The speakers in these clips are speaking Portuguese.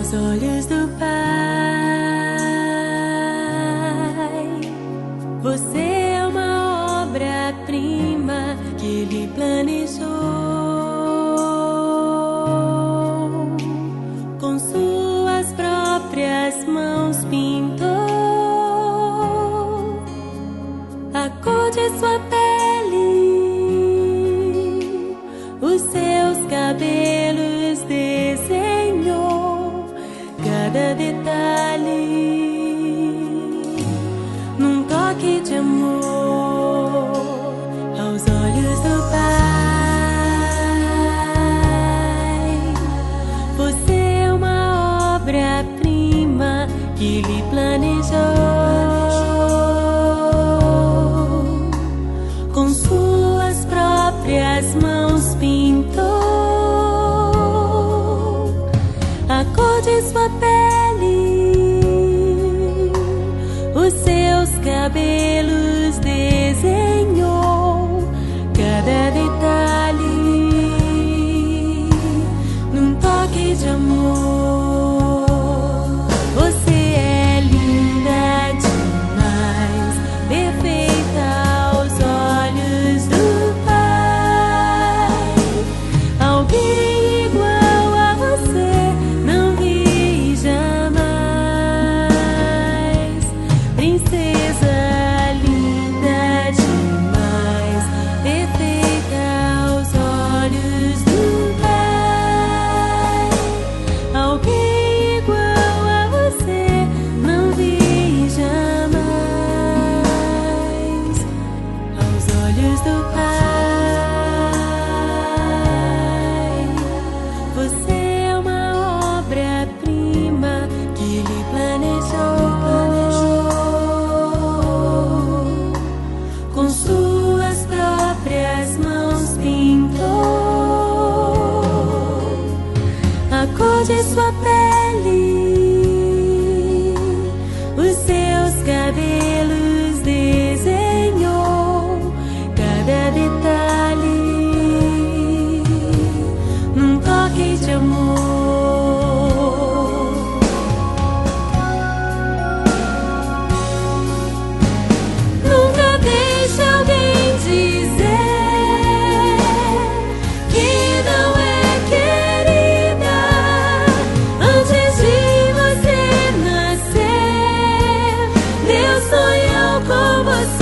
aos olhos do Pai. Você é uma obra-prima que Ele planejou, com suas próprias mãos pintou a cor de sua pele, os seus cabelos desenhou, cada detalhe num toque de amor aos olhos do Pai. Você é uma obra-prima que Ele planejou, com suas próprias mãos pintou a cor de sua pele, os seus cabelos desenhou, cada detalhe num toque de amor. Você é linda demais, perfeita aos olhos do Pai. Alguém igual a você não vi jamais. Princesa linda demais, perfeita aos olhos do Pai. Alguém igual a você não vi jamais aos olhos do Pai. Você é uma obra-prima que Ele planejou, com suas próprias mãos pintou a cor de sua pele, os seus cabelos desenhou, cada detalhe num toque de amor. Nunca deixe alguém dizer que não é querida antes de você nascer. Deus sonhou com você.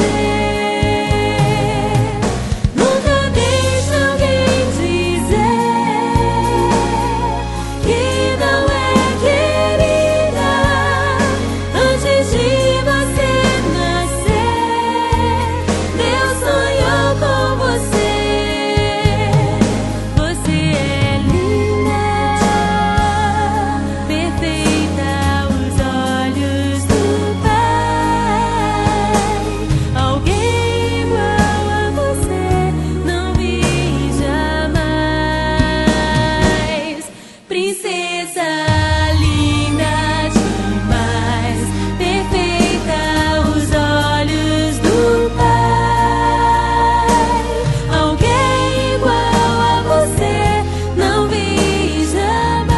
Nunca deixe alguém dizer que não é querida antes de você nascer. Deus sonhou com você. Você é linda, perfeita aos olhos do Pai. Alguém igual a você não vi jamais. Princesa linda demais, perfeita aos olhos do Pai. Alguém igual a você não vi jamais.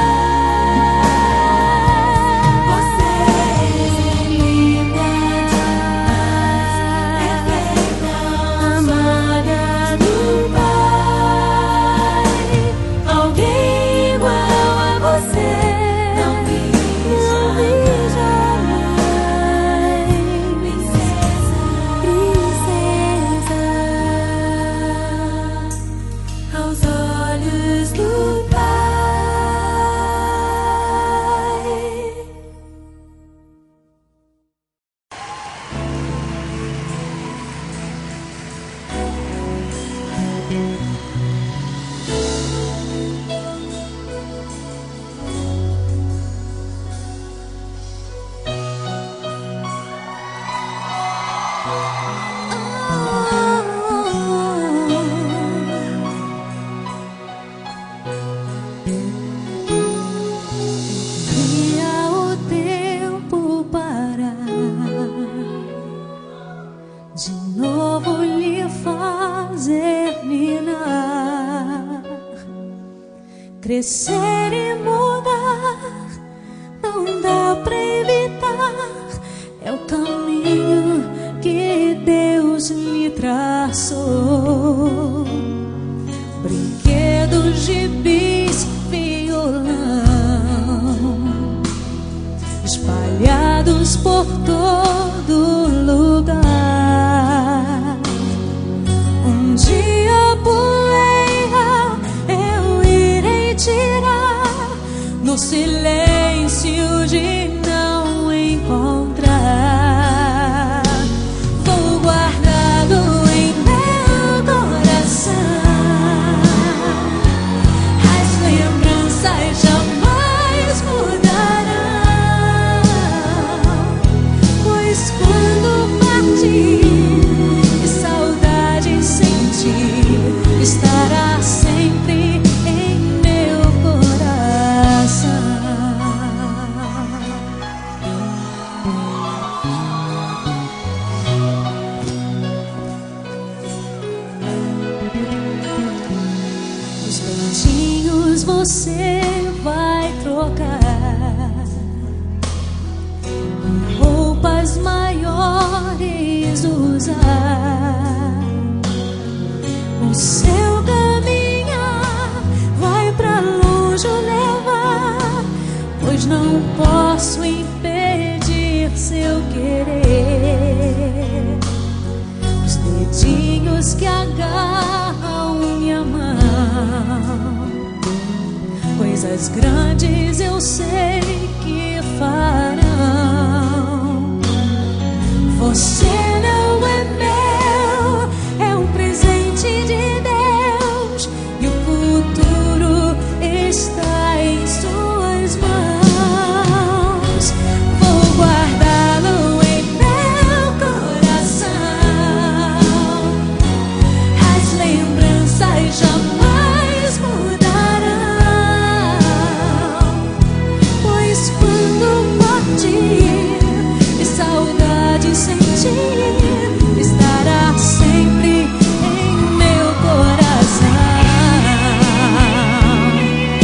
Você é linda demais, perfeita, amada do Pai. Alguém igual a você não vi jamais. Princesa, princesa aos olhos do Pai. Cria o tempo para de novo lhe fazer minar, crescer e mudar espalhados por todo lugar. Um dia a poeira eu irei tirar, no silêncio de não encontrar. Vou guardado em meu coração, as lembranças jamais mudarão, pois quando partir e saudade sentir, estará sempre em meu coração. Os beijinhos você vai trocar, roupas maiores usar. O seu caminhar vai pra longe levar, pois não posso impedir seu querer. Os dedinhos que agarram minha mão, coisas grandes eu sei que farão. Você não é meu, é um presente de Deus, e o futuro está em suas mãos. Vou guardá-lo em meu coração, as lembranças jamais mudarão, pois quando partir e saudade sentir, estará sempre em meu coração.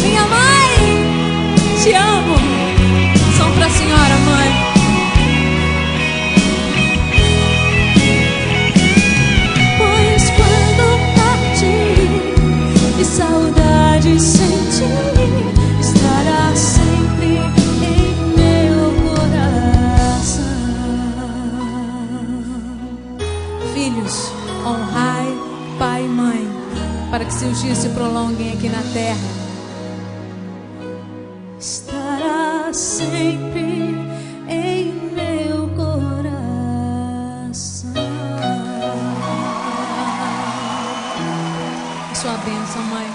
Minha mãe, te amo. Som pra senhora, mãe. Pois quando partir e saudade sentir, estará sempre em meu coração. Filhos, honrai pai e mãe, para que seus dias se prolonguem aqui na terra. Estará sempre em meu coração. Sua bênção, mãe.